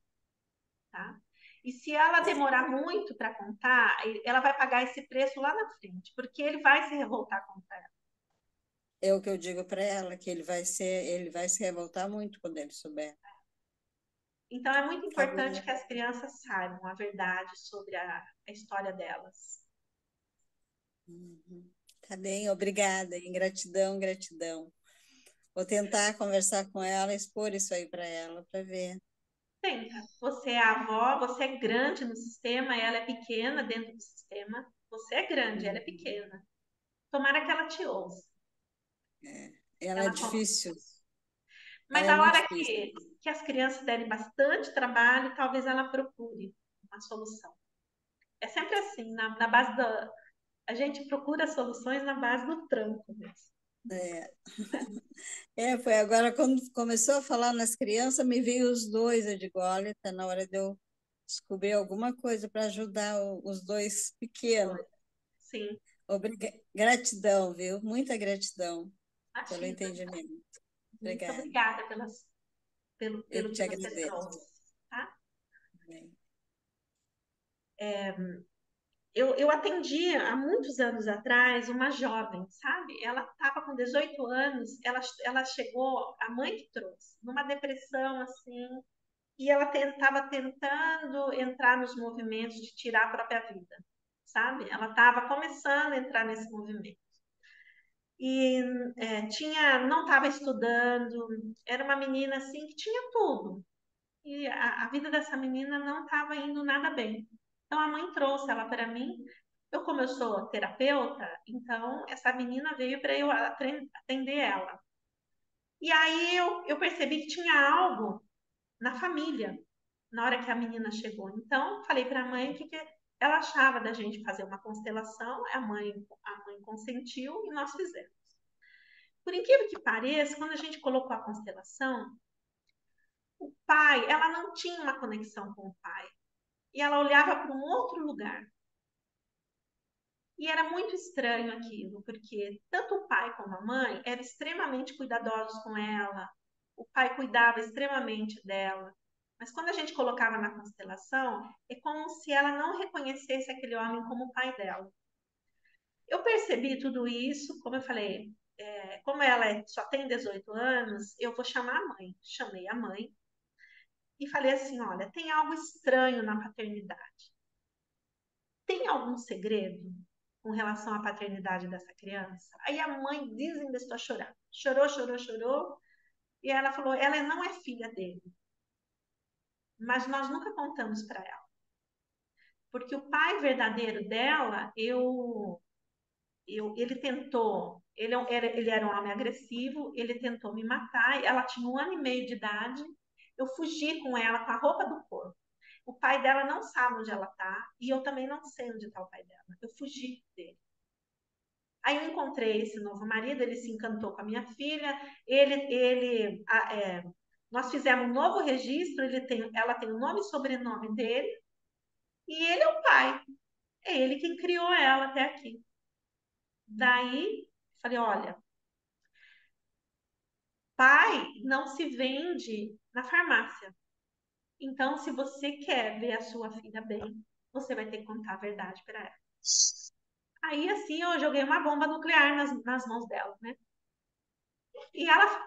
tá? E se ela demorar muito para contar, ela vai pagar esse preço lá na frente, porque ele vai se revoltar contra ela. É o que eu digo para ela, que ele vai se revoltar muito quando ele souber. Então, é muito Tá importante bom. que as crianças saibam a verdade sobre a história delas. Uhum. Tá bem, obrigada, hein? Gratidão, gratidão. Vou tentar conversar com ela, expor isso aí para ela, para ver. Tenta. Você é a avó, você é grande no sistema, ela é pequena dentro do sistema. Você é grande, ela é Uhum. pequena. Tomara que ela te ouça. Ela é Ela difícil, Mas ela é a muito hora difícil. que as crianças derem bastante trabalho, talvez ela procure uma solução. É sempre assim, na base da. A gente procura soluções na base do tranco mesmo. É. Foi agora quando começou a falar nas crianças, me veio os dois, eu digo, olha, tá na hora de eu descobrir alguma coisa para ajudar os dois pequenos. Sim, Gratidão, viu? Muita gratidão pelo imagina. entendimento. Muito Obrigada. obrigada Eu pelo te que você agradeço. trouxe, tá? Bem. Eu atendi há muitos anos atrás uma jovem, sabe? Ela estava com 18 anos, ela chegou, a mãe que trouxe, numa depressão assim, e ela estava tentando entrar nos movimentos de tirar a própria vida, sabe? Ela estava começando a entrar nesse movimento. E não estava estudando, era uma menina assim que tinha tudo. E a vida dessa menina não estava indo nada bem. Então a mãe trouxe ela para mim. Como eu sou terapeuta, então essa menina veio para eu atender ela. E aí eu percebi que tinha algo na família na hora que a menina chegou. Então falei para a mãe que ela achava da gente fazer uma constelação. A mãe consentiu e nós fizemos. Por incrível que pareça, quando a gente colocou a constelação, o pai, ela não tinha uma conexão com o pai. E ela olhava para um outro lugar. E era muito estranho aquilo, porque tanto o pai como a mãe eram extremamente cuidadosos com ela, o pai cuidava extremamente dela. Mas quando a gente colocava na constelação, é como se ela não reconhecesse aquele homem como o pai dela. Eu percebi tudo isso, como eu falei, como ela só tem 18 anos, eu vou chamar a mãe. Chamei a mãe e falei assim: olha, tem algo estranho na paternidade. Tem algum segredo com relação à paternidade dessa criança? Aí a mãe desinvestou a chorar. Chorou, chorou, chorou. E ela falou: ela não é filha dele. Mas nós nunca contamos para ela. Porque o pai verdadeiro dela, ele tentou. Ele era um homem agressivo, ele tentou me matar. Ela tinha 1 ano e meio de idade. Eu fugi com ela com a roupa do corpo. O pai dela não sabe onde ela está e eu também não sei onde está o pai dela. Eu fugi dele. Aí eu encontrei esse novo marido, ele se encantou com a minha filha, nós fizemos um novo registro, ela tem o nome e sobrenome dele, e ele é o pai. É ele quem criou ela até aqui. Daí, falei, olha, pai não se vende na farmácia. Então, se você quer ver a sua filha bem, você vai ter que contar a verdade para ela. Aí, assim, eu joguei uma bomba nuclear nas mãos dela, né? E ela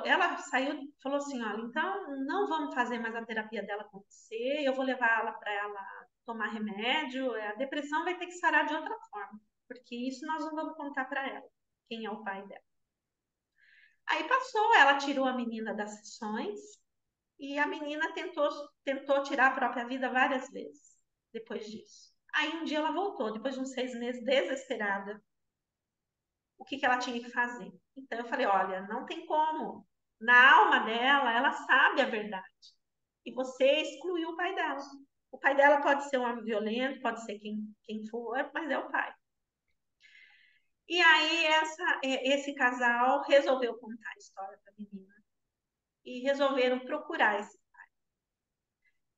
ela saiu, falou assim, olha, então não vamos fazer mais a terapia dela com você, eu vou levar ela para ela tomar remédio, a depressão vai ter que sarar de outra forma, porque isso nós não vamos contar para ela, quem é o pai dela. Aí passou, ela tirou a menina das sessões e a menina tentou tirar a própria vida várias vezes depois disso. Aí um dia ela voltou, depois de uns 6 meses, desesperada, o que ela tinha que fazer. Então eu falei, olha, não tem como. Na alma dela, ela sabe a verdade. E você excluiu o pai dela. O pai dela pode ser um homem violento, pode ser quem for, mas é o pai. E aí esse casal resolveu contar a história para a menina. E resolveram procurar esse pai.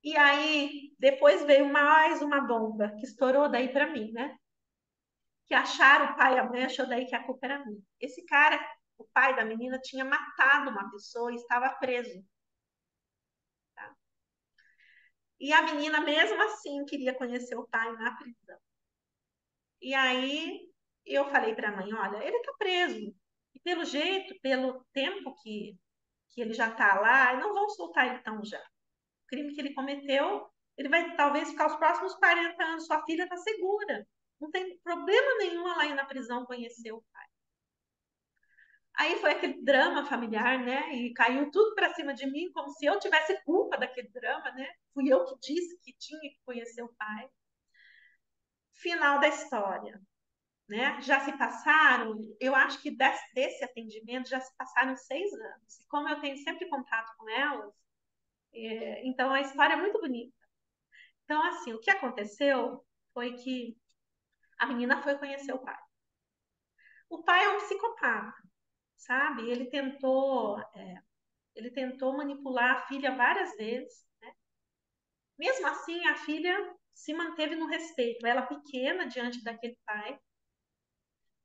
E aí depois veio mais uma bomba que estourou daí para mim, né? Que acharam o pai e a mãe, achou daí que a culpa era minha. Esse cara, o pai da menina, tinha matado uma pessoa e estava preso. Tá? E a menina, mesmo assim, queria conhecer o pai na prisão. E aí eu falei para a mãe, olha, ele está preso. E pelo jeito, pelo tempo que ele já está lá, não vão soltar ele tão já. O crime que ele cometeu, ele vai talvez ficar os próximos 40 anos. Sua filha está segura. Não tem problema nenhum ela ir na prisão conhecer o pai. Aí foi aquele drama familiar, né? E caiu tudo para cima de mim, como se eu tivesse culpa daquele drama, né? Fui eu que disse que tinha que conhecer o pai. Final da história, né? Já se passaram, eu acho que desse atendimento já se passaram 6 anos. E como eu tenho sempre contato com elas, então a história é muito bonita. Então, assim, o que aconteceu foi que a menina foi conhecer o pai. O pai é um psicopata, sabe? Ele tentou manipular a filha várias vezes, né? Mesmo assim, a filha se manteve no respeito. Ela pequena diante daquele pai.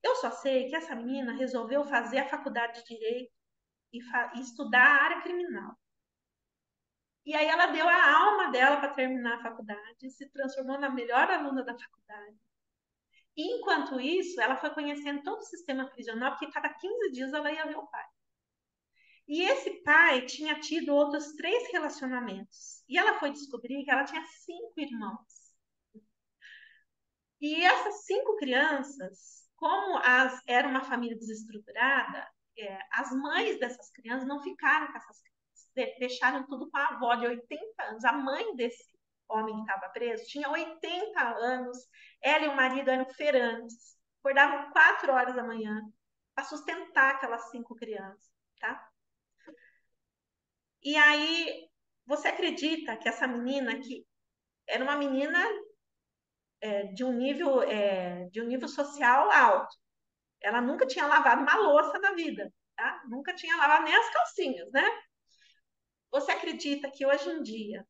Eu só sei que essa menina resolveu fazer a faculdade de Direito e estudar a área criminal. E aí ela deu a alma dela para terminar a faculdade, se transformou na melhor aluna da faculdade. E, enquanto isso, ela foi conhecendo todo o sistema prisional, porque cada 15 dias ela ia ver o pai. E esse pai tinha tido outros 3 relacionamentos. E ela foi descobrir que ela tinha 5 irmãos. E essas 5 crianças, como era uma família desestruturada, as mães dessas crianças não ficaram com essas crianças. Deixaram tudo com a avó de 80 anos. A mãe desse homem que estava preso tinha 80 anos. Ela e o marido eram feirantes. Acordavam 4 horas da manhã para sustentar aquelas 5 crianças, tá? E aí, você acredita que essa menina, que era uma menina de um nível social alto, ela nunca tinha lavado uma louça na vida, tá? Nunca tinha lavado nem as calcinhas, né? Você acredita que hoje em dia,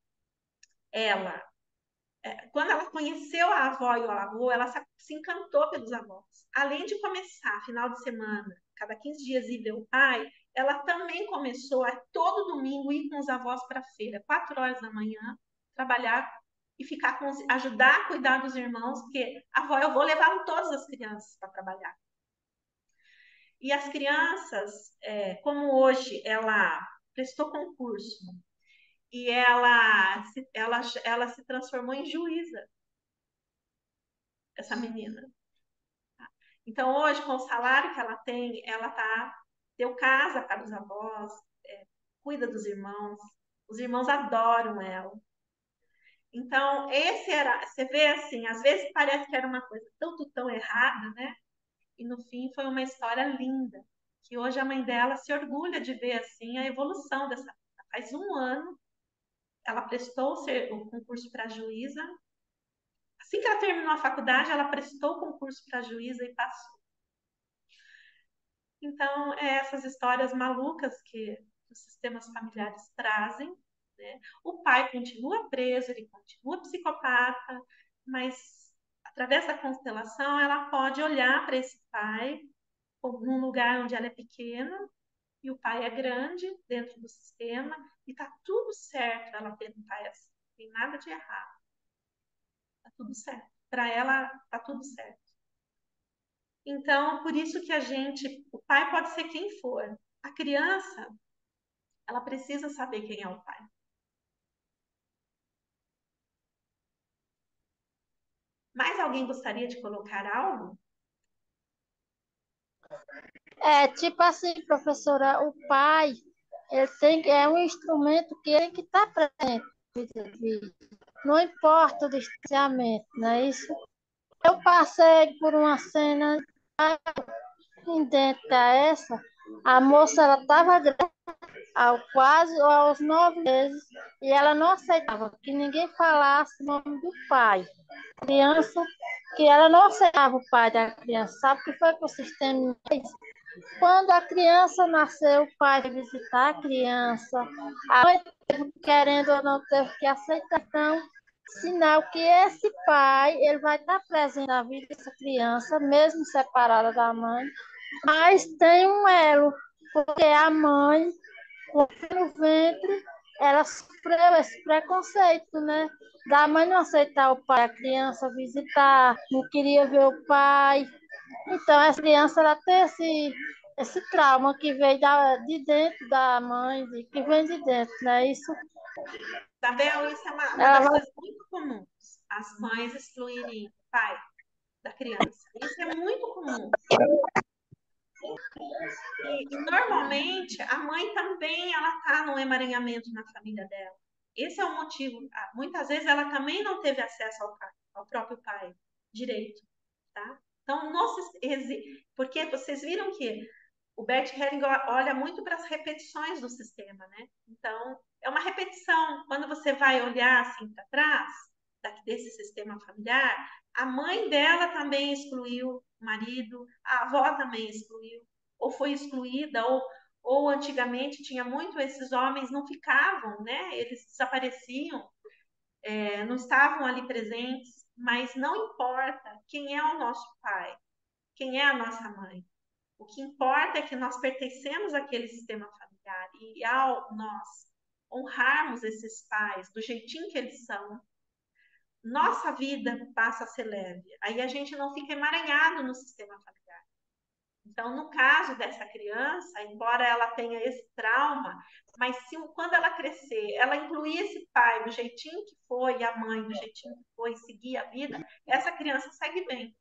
ela, quando ela conheceu a avó e o avô, ela se encantou pelos avós. Além de começar, final de semana, cada 15 dias ir ver o pai, ela também começou a todo domingo ir com os avós para a feira, 4 horas da manhã, trabalhar e ficar ajudar a cuidar dos irmãos, porque a avó e o avô levavam todas as crianças para trabalhar. E as crianças, como hoje ela prestou concurso e ela se transformou em juíza, essa menina. Então, hoje, com o salário que ela tem, deu casa para os avós, cuida dos irmãos, os irmãos adoram ela. Então, você vê assim, às vezes parece que era uma coisa tão errada, né? E no fim foi uma história linda, que hoje a mãe dela se orgulha de ver assim a evolução dessa. Faz 1 ano, ela prestou o concurso para juíza. Assim que ela terminou a faculdade, ela prestou o concurso para juíza e passou. Então, essas histórias malucas que os sistemas familiares trazem, né? O pai continua preso, ele continua psicopata, mas através da constelação ela pode olhar para esse pai num lugar onde ela é pequena e o pai é grande dentro do sistema e tá tudo certo ela perguntar assim, não tem nada de errado, tá tudo certo. Para ela tá tudo certo. Então, por isso que o pai pode ser quem for, A criança, ela precisa saber quem é o pai. Mais alguém gostaria de colocar algo? Tipo assim, professora, o pai, é um instrumento que ele que está presente na vida dele. Não importa o distanciamento, não é isso? Eu passei por uma cena idêntica a essa. A moça, ela estava quase aos 9 meses e ela não aceitava que ninguém falasse o nome do pai. Criança, que ela não aceitava o pai da criança. Sabe o que foi que o sistema fez? Quando a criança nasceu, o pai foi visitar a criança, a mãe, querendo ou não, teve que aceitar. Então, sinal que esse pai, ele vai estar presente na vida dessa criança, mesmo separada da mãe, mas tem um elo, porque a mãe, no ventre, ela sofreu esse preconceito, né? Da mãe não aceitar o pai, a criança visitar, não queria ver o pai. Então, essa criança, ela tem esse trauma que veio de dentro da mãe, que vem de dentro, né? Isso, Isabel, isso é uma ela das vai. coisas muito comuns, as mães excluírem o pai da criança. Isso é muito comum. E normalmente a mãe também ela está no emaranhamento na família dela. Esse é o motivo. Muitas vezes ela também não teve acesso ao próprio pai direito, tá? Então, porque vocês viram que o Bert Helling olha muito para as repetições do sistema, né? Então, é uma repetição. Quando você vai olhar assim para trás desse sistema familiar, a mãe dela também excluiu o marido, a avó também excluiu, ou foi excluída, ou antigamente tinha muito esses homens não ficavam, né? Eles desapareciam, não estavam ali presentes, mas não importa quem é o nosso pai, quem é a nossa mãe. O que importa é que nós pertencemos àquele sistema familiar e ao nós honrarmos esses pais do jeitinho que eles são, nossa vida passa a ser leve. Aí a gente não fica emaranhado no sistema familiar. Então, no caso dessa criança, embora ela tenha esse trauma, mas quando ela crescer, ela incluir esse pai do jeitinho que foi, e a mãe do jeitinho que foi, seguir a vida, essa criança segue bem.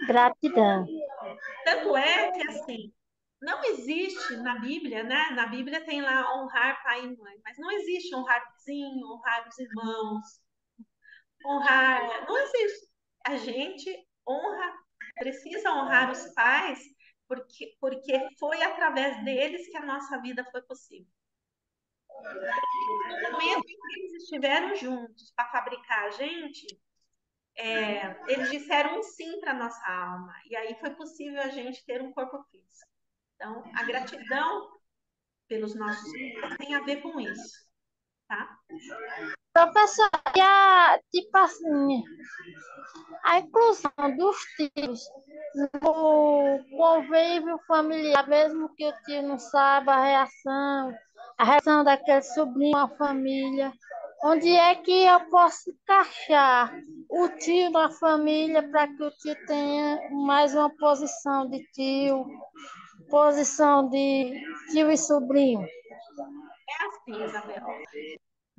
Gratidão. Tanto é que, assim, não existe na Bíblia, né? Na Bíblia tem lá honrar pai e mãe, mas não existe honrar vizinho, honrar os irmãos, honrar. Não existe. A gente precisa honrar os pais, porque foi através deles que a nossa vida foi possível. No momento em que eles estiveram juntos para fabricar a gente, eles disseram um sim para a nossa alma. E aí foi possível a gente ter um corpo físico. Então, a gratidão pelos nossos pais tem a ver com isso, tá? Professor, tipo assim, a inclusão dos tios no convívio familiar, mesmo que o tio não saiba a reação daquele sobrinho, a família, onde é que eu posso encaixar o tio na família para que o tio tenha mais uma posição de tio, posição de tio e sobrinho? É assim, Isabel.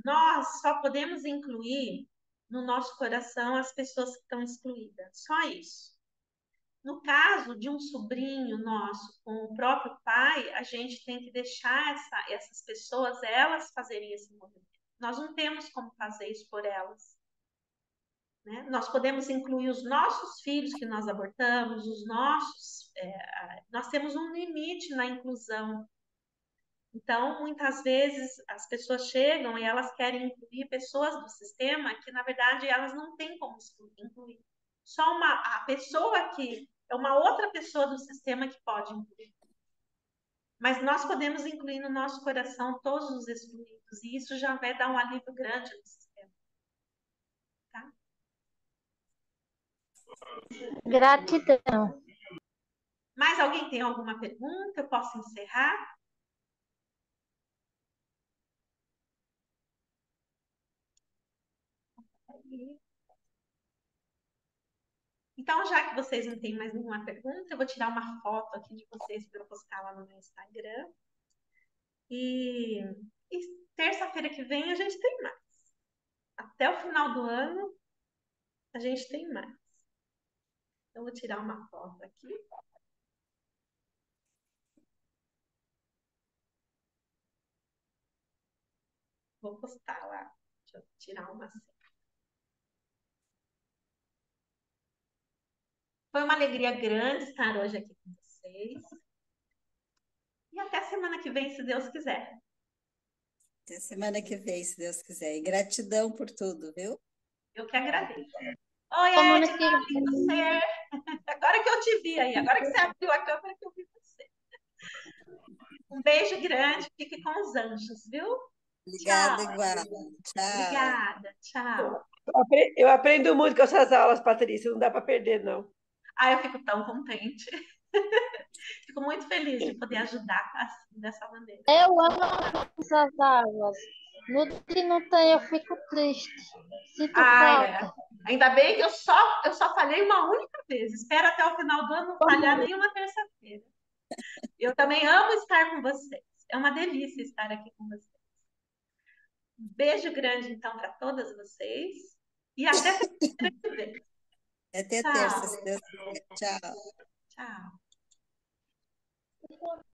Nós só podemos incluir no nosso coração as pessoas que estão excluídas. Só isso. No caso de um sobrinho nosso com o próprio pai, a gente tem que deixar essas pessoas, elas fazerem esse movimento. Nós não temos como fazer isso por elas. Né? Nós podemos incluir os nossos filhos que nós abortamos, nós temos um limite na inclusão. Então, muitas vezes as pessoas chegam e elas querem incluir pessoas do sistema que, na verdade, elas não têm como incluir. Só a pessoa que é uma outra pessoa do sistema que pode incluir. Mas nós podemos incluir no nosso coração todos os excluídos, e isso já vai dar um alívio grande no sistema. Tá? Gratidão. Mais alguém tem alguma pergunta? Eu posso encerrar? Então, já que vocês não têm mais nenhuma pergunta, eu vou tirar uma foto aqui de vocês para eu postar lá no meu Instagram. E terça-feira que vem a gente tem mais. Até o final do ano a gente tem mais. Eu vou tirar uma foto aqui. Vou postar lá. Deixa eu tirar uma. Foi uma alegria grande estar hoje aqui com vocês. E até semana que vem, se Deus quiser. Até semana que vem, se Deus quiser. E gratidão por tudo, viu? Eu que agradeço. Oi, Semana Edna, que lindo vem. ser. Agora que eu te vi aí, agora que você abriu a câmera que eu vi você. Um beijo grande, fique com os anjos, viu? Obrigada, Tchau. igual. Tchau. Obrigada, tchau. Eu aprendo muito com essas aulas, Patrícia, não dá para perder, não. Eu fico tão contente. Fico muito feliz de poder ajudar assim, dessa maneira. Eu amo essas aulas. No dia que não tem, eu fico triste. Sinto falta. Ainda bem que eu só falhei uma única vez. Espero até o final do ano não falhar nenhuma terça-feira. Eu também amo estar com vocês. É uma delícia estar aqui com vocês. Um beijo grande, então, para todas vocês. E até terça-feira que vem. Até terça, se Deus quiser. Tchau. Tchau.